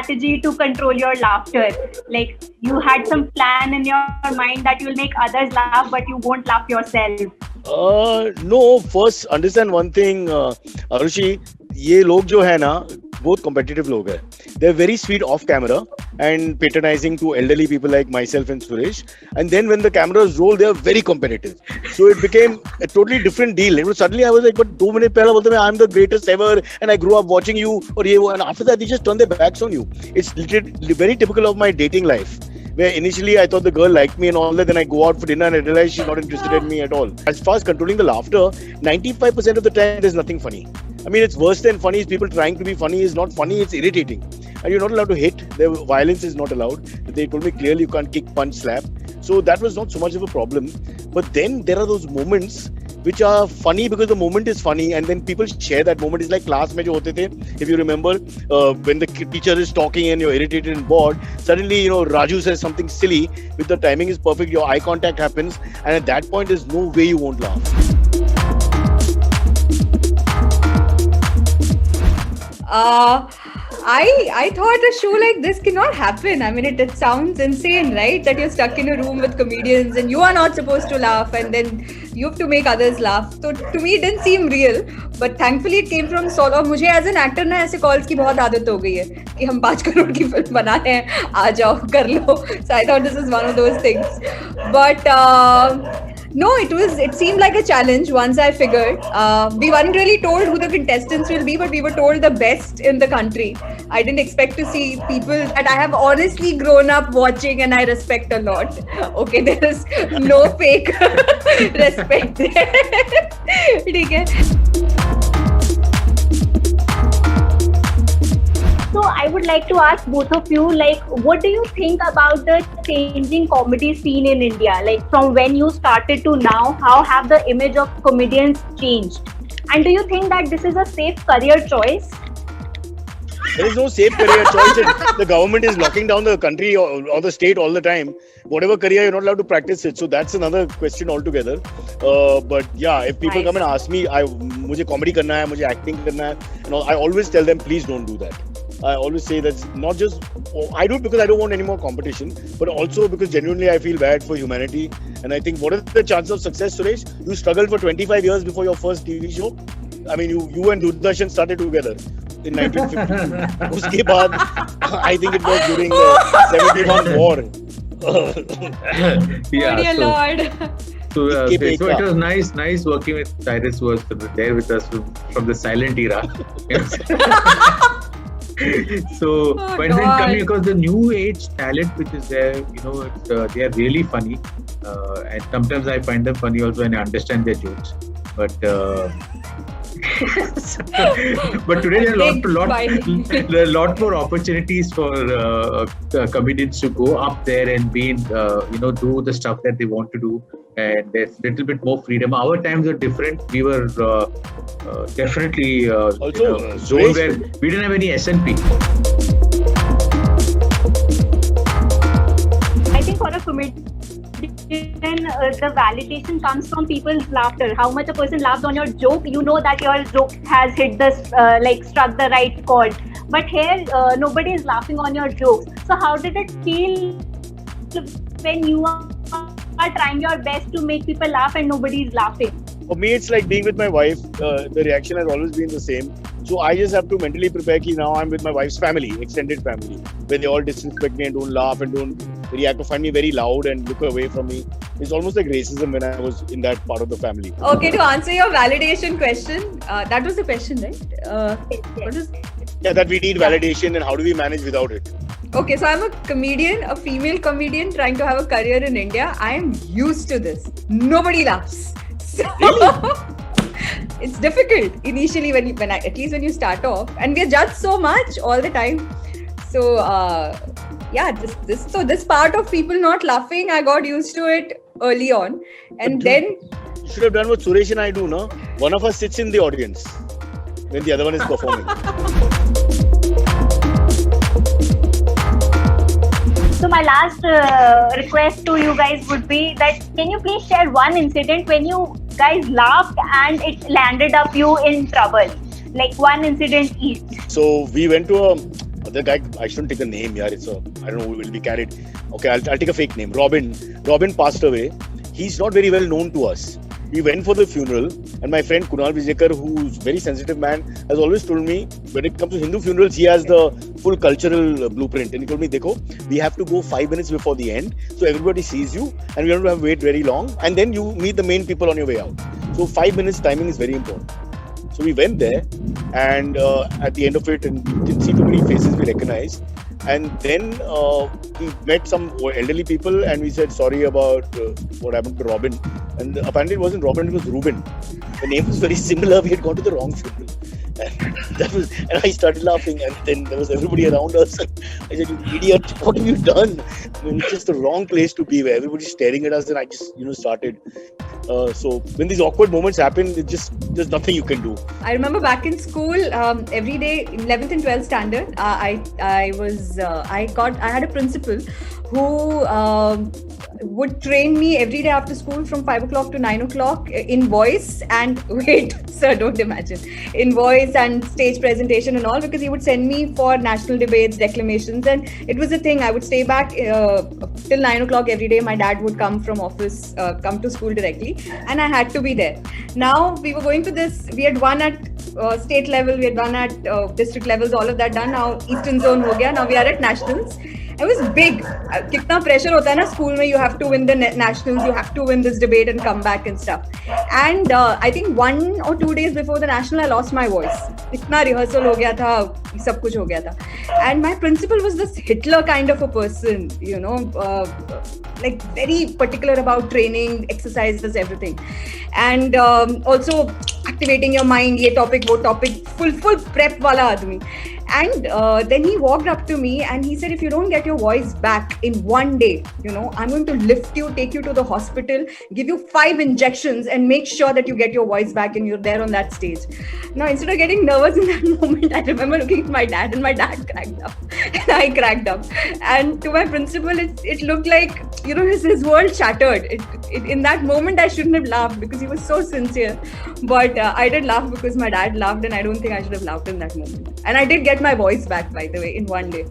strategy to control your laughter? Like you had some plan in your mind that you'll make others laugh, but you won't laugh yourself. No, first understand one thing, Arushi, ये लोग जो है ना बहुत competitive लोग हैं. They're very sweet off camera and patronizing to elderly people like myself and Suresh. And then when the cameras roll, they are very competitive. So it became a totally different deal. It was suddenly I was like, but 2 minutes पहले बोलते मैं I'm the greatest ever and I grew up watching you और ये वो, and after that they just turn their backs on you. It's literally very typical of my dating life. Where initially I thought the girl liked me and all that, then I go out for dinner and I realize she's not interested in me at all. As far as controlling the laughter, 95% of the time there's nothing funny. I mean, it's worse than funny. Is people trying to be funny is not funny, it's irritating. And you're not allowed to hit. The violence is not allowed. They told me clearly you can't kick, punch, slap. So that was not so much of a problem. But then there are those moments which are funny because the moment is funny and then people share that moment. It's like class mein jo hote the, if you remember, when the teacher is talking and you're irritated and bored, suddenly, you know, Raju says something silly, with the timing is perfect, your eye contact happens, and at that point there's no way you won't laugh. I thought a show like this cannot happen. I mean, it sounds insane, right? That you're stuck in a room with comedians and you are not supposed to laugh and then you have to make others laugh. So to me, it didn't seem real. But thankfully, it came from Saul. और मुझे as an actor ना ऐसे calls की बहुत आदत हो गई है कि हम 5 करोड़ की फिल्म बना रहे हैं, आ जाओ कर लो. So I thought this is one of those things. But no, it seemed like a challenge once I figured. We weren't really told who the contestants will be, but we were told the best in the country. I didn't expect to see people that I have honestly grown up watching and I respect a lot. Okay, there is no fake respect there. ठीक है. So I would like to ask both of you, like, what do you think about the changing comedy scene in India? Like, from when you started to now, how have the image of comedians changed? And do you think that this is a safe career choice? There is no safe career choice. The government is locking down the country or the state all the time. Whatever career, you're not allowed to practice it. So that's another question altogether. But yeah, if people come and ask me, मुझे comedy करना है, मुझे acting करना है, you know, I always tell them, please don't do that. I always say that's not just, I do it because I don't want any more competition, but also because genuinely I feel bad for humanity. And I think, what are the chances of success, Suresh? You struggled for 25 years before your first TV show. I mean, you and Doordarshan started together in 1950. Uske baad, I think it was during the 71 war. Yeah, dear Lord. So it was nice working with Cyrus, who was there with us from the silent era. So when coming across the new age talent which is there, you know, they are really funny, and sometimes I find them funny also and I understand their jokes. But but today there are a lot more opportunities for comedians to go up there and be in, do the stuff that they want to do, and there's a little bit more freedom. Our times are different. We were definitely zone where we didn't have any SNP. I think for a comedian, the validation comes from people's laughter. How much a person laughs on your joke, you know that your joke has hit the struck the right chord. But here, nobody is laughing on your jokes. So how did it feel when you are trying your best to make people laugh and nobody is laughing? For me, it's like being with my wife. The reaction has always been the same. So I just have to mentally prepare that now I'm with my wife's family, extended family, where they all disrespect me and don't laugh and don't react to find me very loud and look away from me. It's almost like racism when I was in that part of the family. Okay, to answer your validation question, that was the question, right? That we need validation and how do we manage without it? Okay, so I'm a comedian, a female comedian trying to have a career in India. I am used to this. Nobody laughs. So it's difficult initially when at least when you start off, and we're judged so much all the time. So this part of people not laughing, I got used to it early on, and then you should have done what Suresh and I do, no? One of us sits in the audience when the other one is performing. So my last request to you guys would be that can you please share one incident when you guys laughed and it landed up you in trouble? Like one incident each. So we went to The guy, I shouldn't take the name, yaar. I don't know who will be carried. Okay, I'll take a fake name. Robin passed away. He's not very well known to us. We went for the funeral, and my friend Kunal Vijekar, who's a very sensitive man, has always told me when it comes to Hindu funerals, he has the full cultural blueprint. And he told me, Dekho, we have to go 5 minutes before the end, so everybody sees you, and we don't have to wait very long, and then you meet the main people on your way out. So 5 minutes timing is very important. So we went there, and at the end of it, and we didn't see too many faces we recognized. And then we met some elderly people, and we said sorry about what happened to Robin. And apparently it wasn't Robin, it was Ruben. The name was very similar. We had gone to the wrong funeral. And I started laughing, and then there was everybody around us. And I said, "You idiot, what have you done?" I mean, it's just the wrong place to be where everybody's staring at us. And I just, started. So when these awkward moments happen, there's nothing you can do. I remember back in school, every day in 11th and 12th standard, I had a principal who would train me every day after school from 5 o'clock to 9 o'clock in voice and wait, sir, don't imagine, in voice and stage presentation and all, because he would send me for national debates, declamations, and it was a thing. I would stay back till 9 o'clock every day. My dad would come from office, come to school directly, and I had to be there. Now we were going to this, we had won at state level, we had won at district levels, all of that done. Now Eastern Zone ho gaya, now we are at nationals. It was big. Kitna pressure hota hai na school mein, you have to win the nationals, you have to win this debate and come back and stuff. And I think 1 or 2 days before the national, I lost my voice. Itna rehearsal ho gaya tha, sab kuch ho gaya tha. And my principal was this Hitler kind of a person, like very particular about training, exercises, everything. And also activating your mind, ye topic, wo topic, full prep wala aadmi. And then he walked up to me and he said, if you don't get your voice back in 1 day, I'm going to lift you, take you to the hospital, give you 5 injections and make sure that you get your voice back and you're there on that stage. Now, instead of getting nervous in that moment, I remember looking at my dad and my dad cracked up and I cracked up. And to my principal, it looked like, his world shattered. In that moment, I shouldn't have laughed because he was so sincere. But I did laugh because my dad laughed, and I don't think I should have laughed in that moment. And I did get my voice back, by the way, in 1 day.